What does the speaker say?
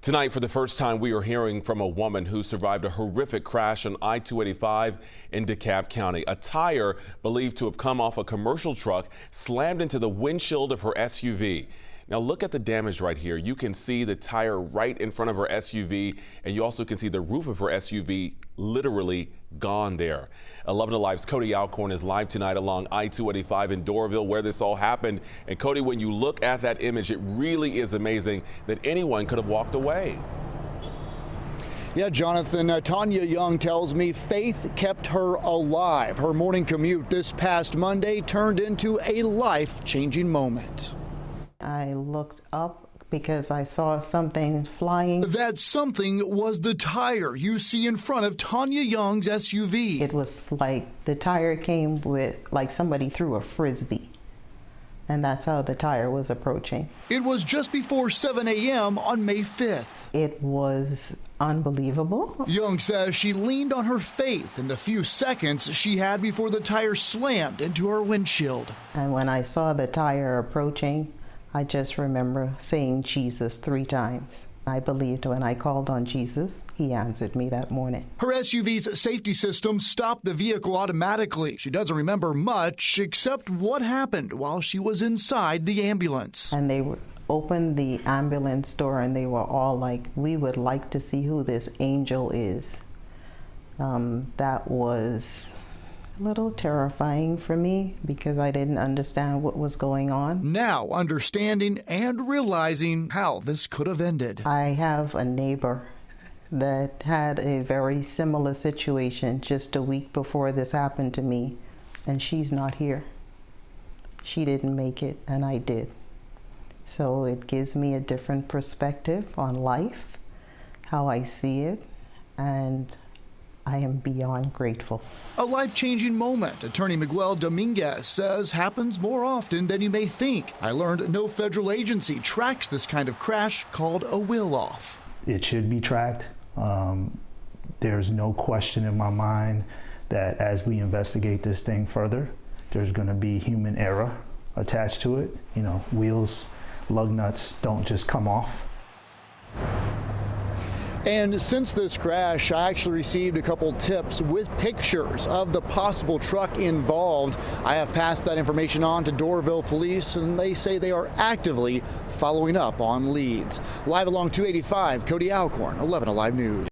Tonight, for the first time, we are hearing from a woman who survived a horrific crash on I-285 in DeKalb County. A tire believed to have come off a commercial truck slammed into the windshield of her SUV. Now look at the damage right here. You can see the tire right in front of her SUV, and you also can see the roof of her SUV literally gone there. 11 Alive's Cody Alcorn is live tonight along I-285 in Doraville, where this all happened. And Cody, when you look at that image, it really is amazing that anyone could have walked away. Yeah, Jonathan, Tonya Young tells me faith kept her alive. Her morning commute this past Monday turned into a life-changing moment. I looked up because I saw something flying. That something was the tire you see in front of Tonya Young's SUV. It was like the tire came with, like somebody threw a frisbee. And that's how the tire was approaching. It was just before 7 a.m. on May 5th. It was unbelievable. Young says she leaned on her faith in the few seconds she had before the tire slammed into her windshield. And when I saw the tire approaching, I just remember saying Jesus 3 times. I believed when I called on Jesus, he answered me that morning. Her SUV's safety system stopped the vehicle automatically. She doesn't remember much except what happened while she was inside the ambulance. And they opened the ambulance door and they were all like, we would like to see who this angel is. That was a little terrifying for me because I didn't understand what was going on. Now understanding and realizing how this could have ended. I have a neighbor that had a very similar situation just a week before this happened to me, and she's not here. She didn't make it, and I did. So it gives me a different perspective on life, how I see it, and I am beyond grateful. A life-changing moment, Attorney Miguel Dominguez says happens more often than you may think. I learned no federal agency tracks this kind of crash called a wheel-off. It should be tracked. There's no question in my mind that as we investigate this thing further, there's going to be human error attached to it. You know, wheels, lug nuts don't just come off. And since this crash, I actually received a couple tips with pictures of the possible truck involved. I have passed that information on to Doraville Police, and they say they are actively following up on leads. Live along 285, Cody Alcorn, 11 Alive News.